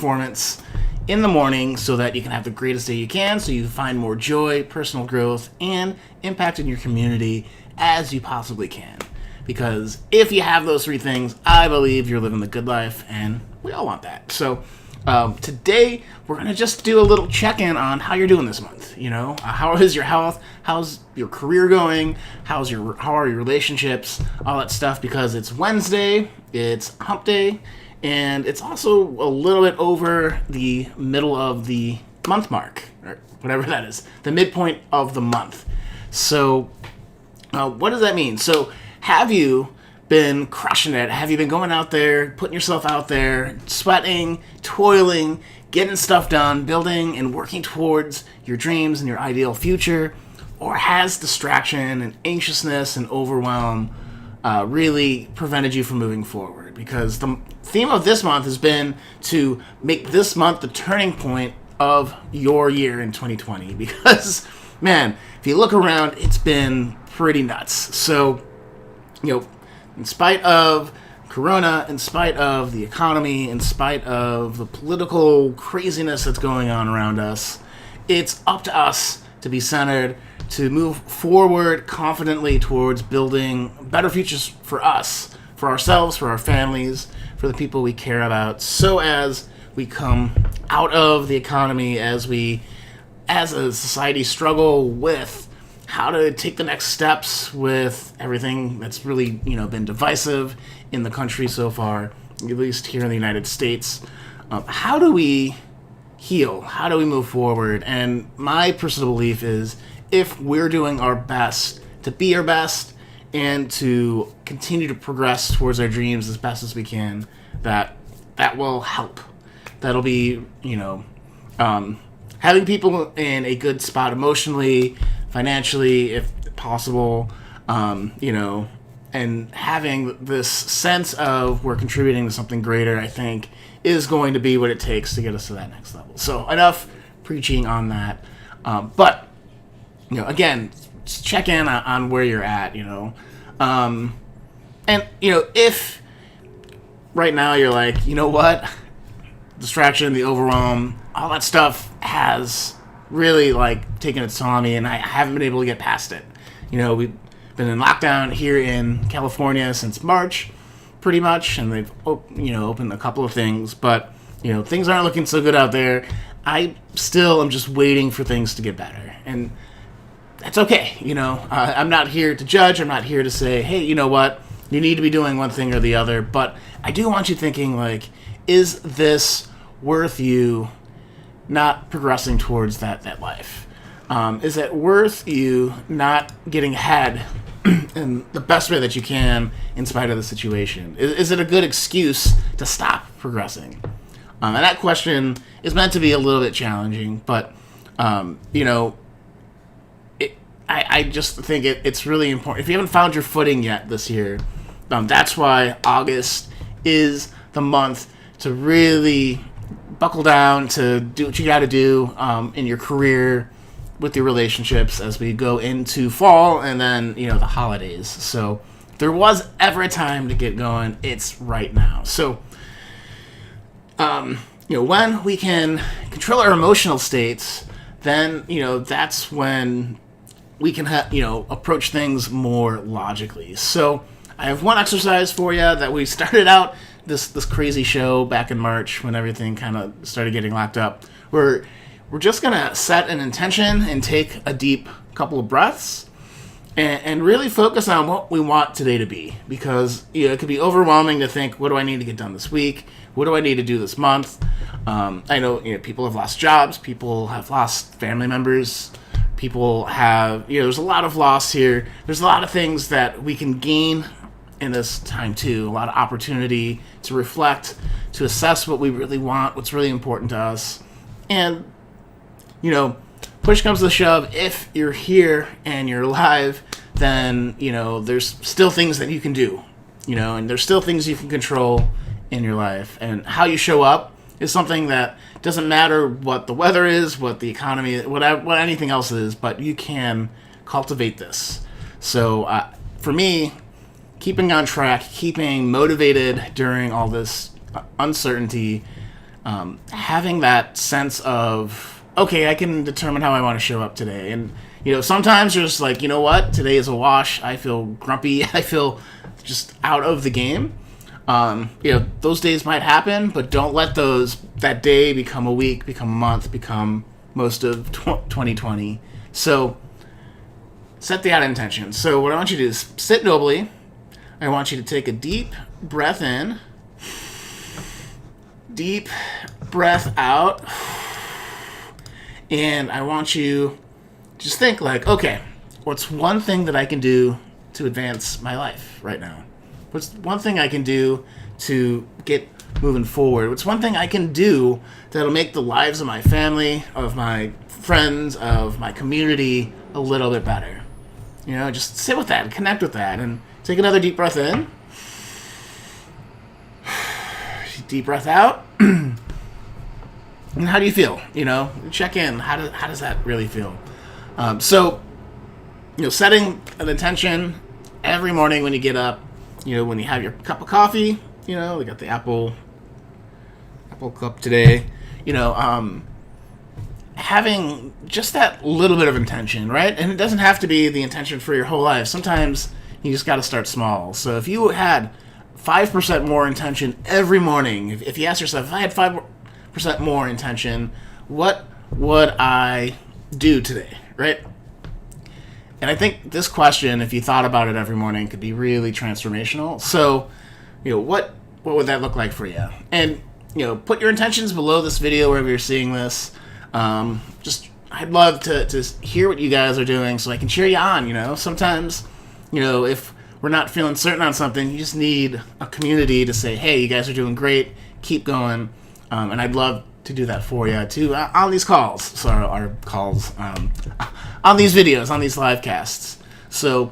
performance in the morning so that you can have the greatest day you can, so you find more joy, personal growth, and impact in your community as you possibly can. Because if you have those three things, I believe you're living the good life, and we all want that. So today, we're going to just do a little check-in on how you're doing this month. How is your health? How's your career going? How are your relationships? All that stuff, because it's Wednesday, it's hump day, and it's also a little bit over the middle of the month mark, or whatever that is, the midpoint of the month. So what does that mean? So have you been crushing it? Have you been going out there, putting yourself out there, sweating, toiling, getting stuff done, building and working towards your dreams and your ideal future? Or has distraction and anxiousness and overwhelm really prevented you from moving forward? Because the theme of this month has been to make this month the turning point of your year in 2020. Because, man, if you look around, it's been pretty nuts. So, in spite of Corona, in spite of the economy, in spite of the political craziness that's going on around us, it's up to us to be centered, to move forward confidently towards building better futures for us, for ourselves, for our families, for the people we care about, so as we come out of the economy, as we, as a society, struggle with how to take the next steps with everything that's really, been divisive in the country so far, at least here in the United States. How do we heal? How do we move forward? And my personal belief is, if we're doing our best to be our best and to continue to progress towards our dreams as best as we can, that will help. That'll be, having people in a good spot emotionally, financially, if possible, and having this sense of we're contributing to something greater, I think, is going to be what it takes to get us to that next level. So enough preaching on that. But, again, check in on where you're at, and, if right now you're like, what, distraction, the overwhelm, all that stuff has really taken its toll on me, and I haven't been able to get past it. We've been in lockdown here in California since March, pretty much, and they've opened a couple of things, but things aren't looking so good out there. I still am just waiting for things to get better, and that's okay. I'm not here to judge. I'm not here to say, hey, you know what, you need to be doing one thing or the other, but I do want you thinking, is this worth you not progressing towards that life? Is it worth you not getting ahead in the best way that you can in spite of the situation? Is it a good excuse to stop progressing? And that question is meant to be a little bit challenging, but I just think it's really important. If you haven't found your footing yet this year, that's why August is the month to really buckle down, to do what you got to do in your career, with your relationships, as we go into fall and then, the holidays. So if there was ever a time to get going, it's right now. So, when we can control our emotional states, then, that's when we can, approach things more logically. So I have one exercise for you that we started out this crazy show back in March when everything kind of started getting locked up. We're just going to set an intention and take a deep couple of breaths and really focus on what we want today to be. Because it could be overwhelming to think, what do I need to get done this week? What do I need to do this month? I know people have lost jobs. People have lost family members. People have, there's a lot of loss here. There's a lot of things that we can gain in this time too. A lot of opportunity to reflect, to assess what we really want, what's really important to us. And, push comes to shove, if you're here and you're alive, then, there's still things that you can do, and there's still things you can control in your life. And how you show up is something that doesn't matter what the weather is, what the economy, what anything else is, but you can cultivate this. So for me, keeping on track, keeping motivated during all this uncertainty, having that sense of, okay, I can determine how I want to show up today. And, sometimes you're just like, you know what, today is a wash. I feel grumpy. I feel just out of the game. Those days might happen, but don't let that day become a week, become a month, become most of 2020. So set the out intention. So what I want you to do is sit nobly. I want you to take a deep breath in, deep breath out, and I want you to just think like, okay, what's one thing that I can do to advance my life right now? What's one thing I can do to get moving forward? What's one thing I can do that'll make the lives of my family, of my friends, of my community a little bit better? Just sit with that and connect with that, and take another deep breath in. Deep breath out. And how do you feel? Check in. How does that really feel? Setting an intention every morning when you get up. When you have your cup of coffee. We got the Apple cup today. Having just that little bit of intention, right? And it doesn't have to be the intention for your whole life. Sometimes you just got to start small. So if you had 5% more intention every morning, if you ask yourself, if I had 5% more intention, what would I do today, right? And I think this question, if you thought about it every morning, could be really transformational. So, what would that look like for you? And, put your intentions below this video wherever you're seeing this. I'd love to hear what you guys are doing so I can cheer you on. Sometimes, if we're not feeling certain on something, you just need a community to say, hey, you guys are doing great, keep going. And I'd love to do that for you too on these calls. So our calls, on these videos, on these live casts. So,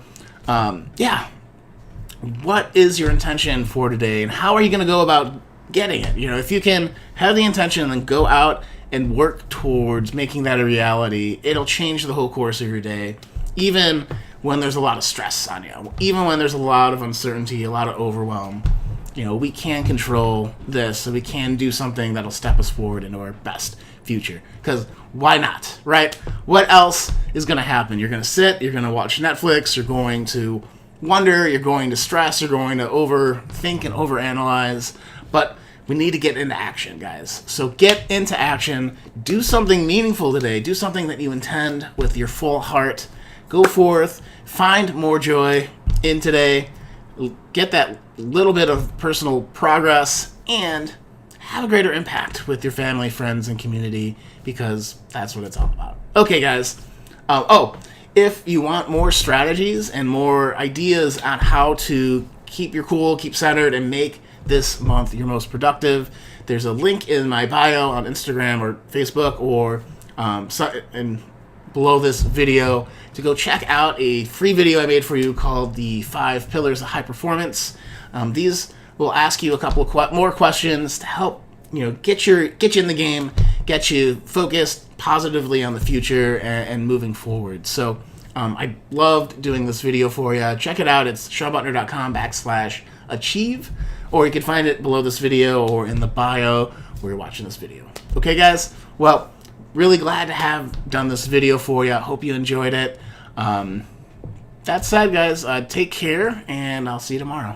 what is your intention for today, and how are you going to go about getting it? If you can have the intention and then go out and work towards making that a reality, it'll change the whole course of your day, even when there's a lot of stress on you, even when there's a lot of uncertainty, a lot of overwhelm. We can control this, so we can do something that'll step us forward into our best future. Because why not, right? What else is going to happen? You're going to sit, you're going to watch Netflix, you're going to wonder, you're going to stress, you're going to overthink and overanalyze. But we need to get into action, guys. So get into action. Do something meaningful today. Do something that you intend with your full heart. Go forth. Find more joy in today. Get that little bit of personal progress and have a greater impact with your family, friends, and community, because that's what it's all about. Okay, guys. If you want more strategies and more ideas on how to keep your cool, keep centered, and make this month your most productive, there's a link in my bio on Instagram or Facebook, or below this video, to go check out a free video I made for you called the 5 Pillars of High Performance. These will ask you a couple of more questions to help get you in the game, get you focused positively on the future and moving forward. So I loved doing this video for you. Check it out. It's SeanButner.com/achieve, or you can find it below this video or in the bio where you're watching this video. Okay, guys? Well, really glad to have done this video for you. I hope you enjoyed it. That said, guys, take care, and I'll see you tomorrow.